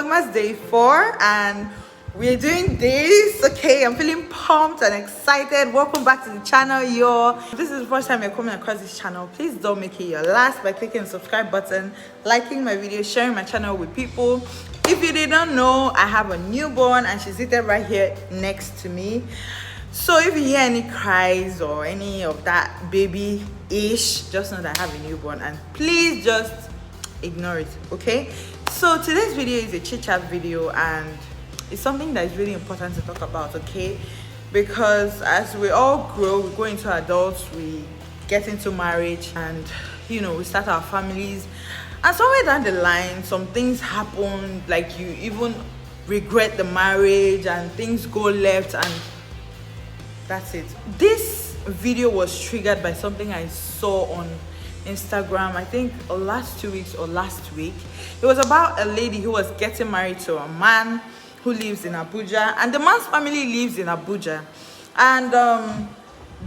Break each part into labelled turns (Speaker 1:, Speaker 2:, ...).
Speaker 1: Vlogmas Day 4 and we're doing this. Okay, I'm feeling pumped and excited. Welcome back to the channel, y'all. If this is the first time you're coming across this channel, please don't make it your last by clicking the subscribe button, liking my video, sharing my channel with people. If you didn't know, I have a newborn and she's seated right here next to me. So if you hear any cries or any of that baby-ish, just know that I have a newborn and please just ignore it, okay? So today's video is a chit-chat video and it's something that is really important to talk about, okay? Because as we all grow, we go into adults, we get into marriage and, you know, we start our families. And somewhere down the line, some things happen, like you even regret the marriage and things go left and that's it. This video was triggered by something I saw on Instagram, I think last 2 weeks or last week. It was about a lady who was getting married to a man who lives in Abuja, and the man's family lives in Abuja. And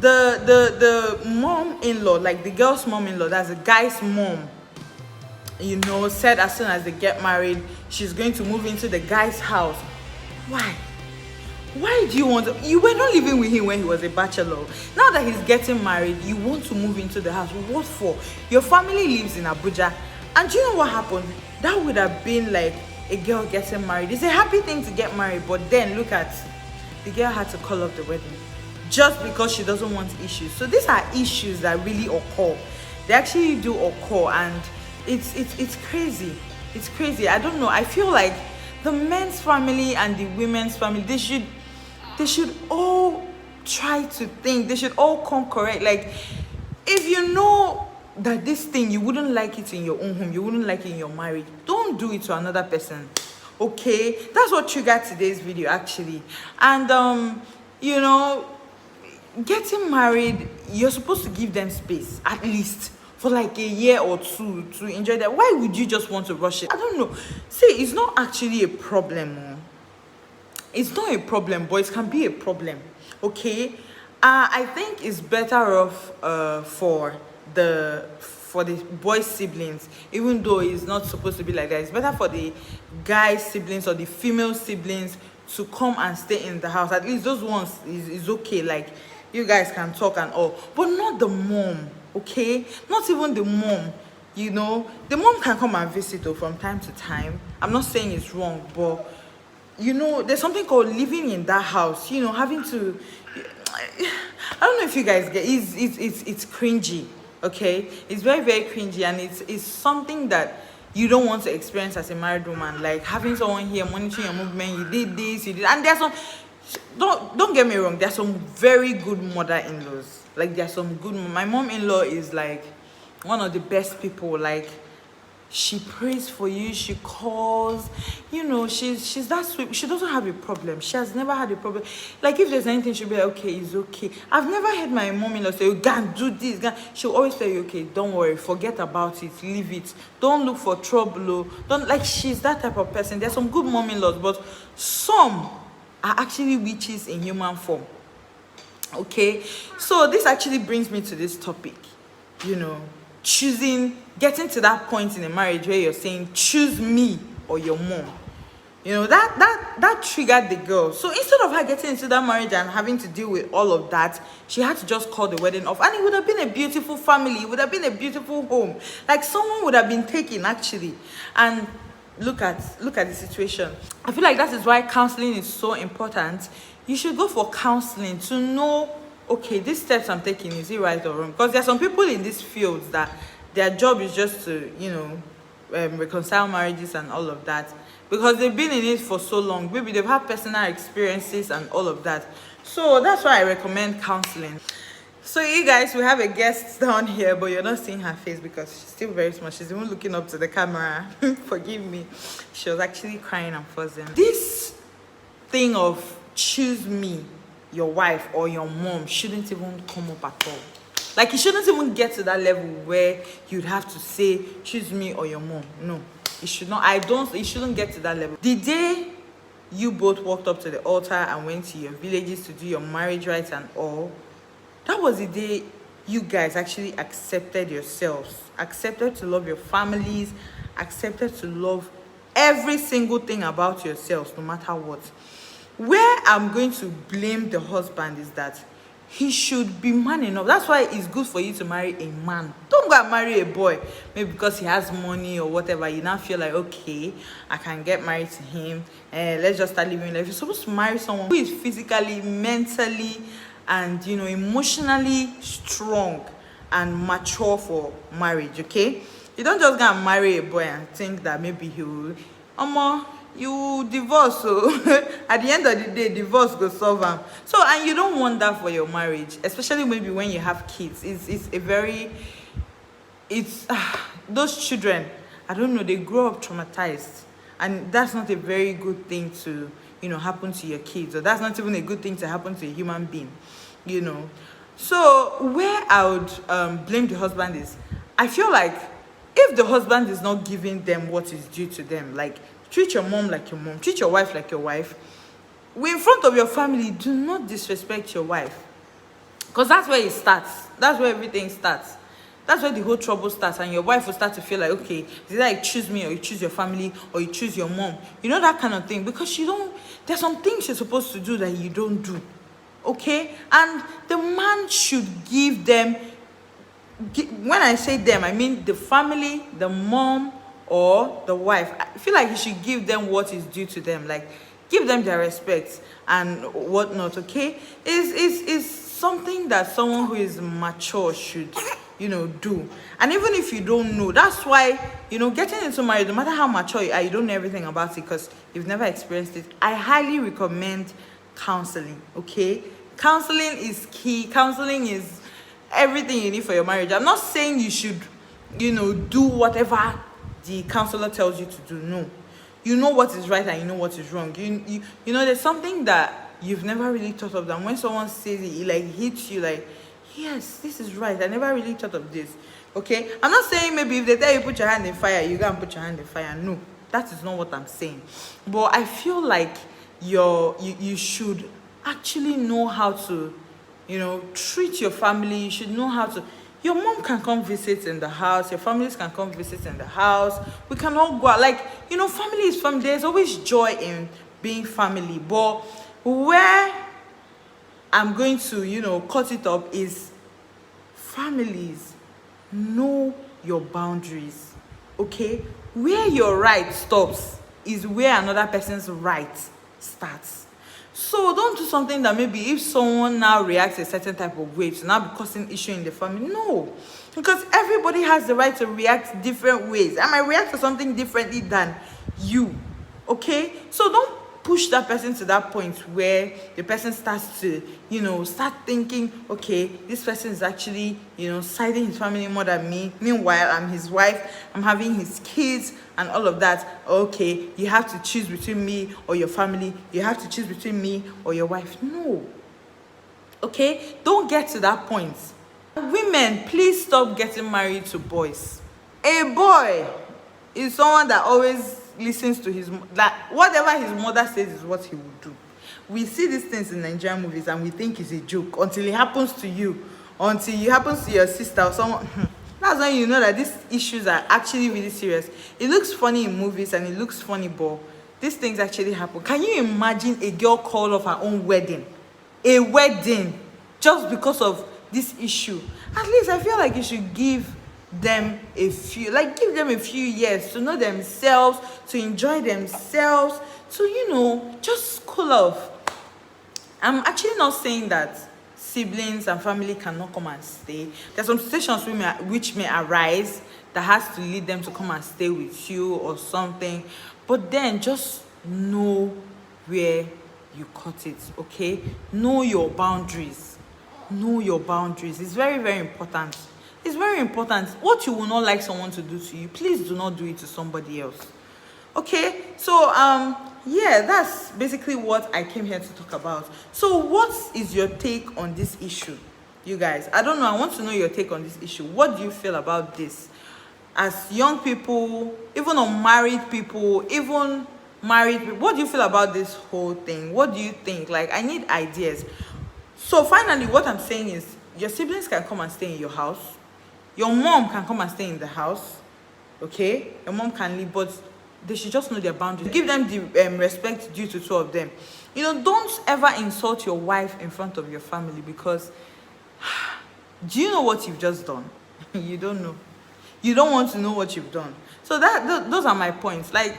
Speaker 1: the mom-in-law, like the girl's mom-in-law, that's the guy's mom, you know, said as soon as they get married, she's going to move into the guy's house. Why do you want to? You were not living with him when he was a bachelor. Now that he's getting married, you want to move into the house. What for? Your family lives in Abuja. And do you know what happened? That would have been like a girl getting married. It's a happy thing to get married, but then look at, the girl had to call off the wedding just because she doesn't want issues. So these are issues that really occur. They actually do occur, and it's crazy. It's crazy. I don't know. I feel like the men's family and the women's family, they should all try to think. They should all come correct. Like, if you know that this thing, you wouldn't like it in your own home, you wouldn't like it in your marriage, don't do it to another person, okay? That's what triggered today's video, actually. And you know, getting married, you're supposed to give them space, at least for like a year or two, to enjoy that. Why would you just want to rush it? I don't know. See, it's not actually a problem. It's not a problem, but it can be a problem, okay? I think it's better off for the boy's siblings, even though it's not supposed to be like that. It's better for the guy's siblings or the female siblings to come and stay in the house. At least those ones is okay. Like, you guys can talk and all, but not the mom, okay? Not even the mom. You know, the mom can come and visit from time to time. I'm not saying it's wrong, but you know, there's something called living in that house, you know, having to, I don't know if you guys get, it's cringy, okay? It's very, very cringy, and it's something that you don't want to experience as a married woman, like having someone here monitoring your movement. You did this, you did, and there's some, don't get me wrong, there's some very good mother-in-laws. Like, there's some good, my mom-in-law is like one of the best people. Like, she prays for you, she calls, you know, she's that sweet. She doesn't have a problem. She has never had a problem. Like, if there's anything, she'll be like, okay, it's okay. I've never heard my mom-in-law say, you can't do this. She'll always tell you, okay, don't worry, forget about it, leave it, don't look for trouble. Don't, like, she's that type of person. There's some good mom-in-laws, but some are actually witches in human form, okay? So this actually brings me to this topic, you know, getting to that point in a marriage where you're saying, choose me or your mom. You know, that triggered the girl. So instead of her getting into that marriage and having to deal with all of that, she had to just call the wedding off, and it would have been a beautiful family. It would have been a beautiful home. Like, someone would have been taken, actually. And look at the situation. I feel like that is why counseling is so important. You should go for counseling to know, okay, these steps I'm taking, is it right or wrong? Because there are some people in these fields that their job is just to, you know, reconcile marriages and all of that, because they've been in it for so long. Maybe they've had personal experiences and all of that. So that's why I recommend counseling. So you guys, we have a guest down here, but you're not seeing her face because she's still very small. She's even looking up to the camera. Forgive me. She was actually crying and fussing. This thing of choose me, your wife or your mom, shouldn't even come up at all. Like, it shouldn't even get to that level where you'd have to say, choose me or your mom. No, it should not. It shouldn't get to that level. The day you both walked up to the altar and went to your villages to do your marriage rites and all, that was the day you guys actually accepted yourselves, accepted to love your families, accepted to love every single thing about yourselves, no matter what. Where I'm going to blame the husband is that he should be man enough. That's why it's good for you to marry a man. Don't go and marry a boy maybe because he has money or whatever. You now feel like, okay, I can get married to him, let's just start living life. You're supposed to marry someone who is physically, mentally, and emotionally strong and mature for marriage. Okay, you don't just go and marry a boy and think that maybe he will you divorce. So at the end of the day, divorce go solve them. So, and you don't want that for your marriage, especially maybe when you have kids. It's those children, I don't know, they grow up traumatized, and that's not a very good thing to happen to your kids, or that's not even a good thing to happen to a human being. So where I would blame the husband is, I feel like if the husband is not giving them what is due to them, like treat your mom like your mom, treat your wife like your wife. In front of your family, do not disrespect your wife. Because that's where it starts. That's where everything starts. That's where the whole trouble starts. And your wife will start to feel like, okay, it's either you choose me or you choose your family or you choose your mom. That kind of thing. Because there's some things you're supposed to do that you don't do. Okay? And the man should give them, when I say them, I mean the family, the mom, or the wife. I feel like you should give them what is due to them, like give them their respect and whatnot. Okay, is something that someone who is mature should do. And even if you don't know, that's why getting into marriage, no matter how mature you are, you don't know everything about it because you've never experienced it. I highly recommend counseling. Okay, counseling is key. Counseling is everything you need for your marriage. I'm not saying you should do whatever the counselor tells you to do. No, you know what is right and you know what is wrong. There's something that you've never really thought of, that when someone says it, it like hits you like, yes, this is right, I never really thought of this. Okay, I'm not saying maybe if they tell you put your hand in fire, you go and put your hand in fire. No, that is not what I'm saying. But I feel like you should actually know how to treat your family. You should know how to. Your mom can come visit in the house. Your families can come visit in the house. We can all go out. Like, family is family. There's always joy in being family. But where I'm going to, cut it up is families. Know your boundaries. Okay? Where your right stops is where another person's right starts. So don't do something that maybe if someone now reacts a certain type of way to now be causing issue in the family. No, because everybody has the right to react different ways. I might react to something differently than you. Okay, so don't push that person to that point where the person starts to start thinking, okay, this person is actually siding his family more than me. Meanwhile, I'm his wife, I'm having his kids and all of that. Okay, you have to choose between me or your family. You have to choose between me or your wife. No. Okay, don't get to that point. Women, please stop getting married to boys. A boy is someone that always listens to whatever his mother says is what he will do. We see these things in Nigerian movies and we think it's a joke until it happens to you, until it happens to your sister or someone. That's when you know that these issues are actually really serious. It looks funny in movies and it looks funny, but these things actually happen. Can you imagine a girl called off her own wedding? A wedding just because of this issue? At least I feel like you should give them a few years to know themselves, to enjoy themselves, to just cool off. I'm actually not saying that siblings and family cannot come and stay. There's some situations which may arise that has to lead them to come and stay with you or something, but then just know where you cut it. Okay, know your boundaries. It's very, very important. It's very important. What you will not like someone to do to you, please do not do it to somebody else. Okay, so yeah, that's basically what I came here to talk about. So what is your take on this issue, you guys? I don't know, I want to know your take on this issue. What do you feel about this? As young people, even unmarried people, even married people, what do you feel about this whole thing? What do you think? Like, I need ideas. So finally, what I'm saying is, your siblings can come and stay in your house. Your mom can come and stay in the house. Okay, your mom can leave, but they should just know their boundaries. Give them the respect due to two of them. You know, don't ever insult your wife in front of your family, because do you know what you've just done? You don't know. You don't want to know what you've done. So those are my points. Like,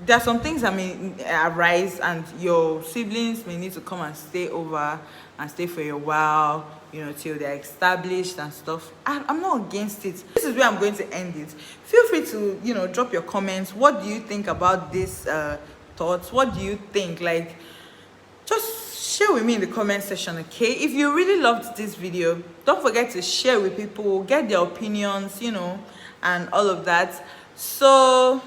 Speaker 1: there are some things that may arise, and your siblings may need to come and stay over and stay for a while, you know, till they're established and stuff. I'm not against it. This is where I'm going to end it. Feel free to, you know, drop your comments. What do you think about this thoughts? What do you think? Like, just share with me in the comment section, okay? If you really loved this video, don't forget to share with people, get their opinions, you know, and all of that. So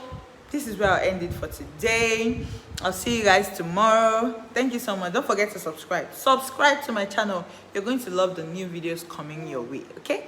Speaker 1: this is where I'll end it for today. I'll see you guys tomorrow. Thank you so much. Don't forget to subscribe to my channel. You're going to love the new videos coming your way, okay?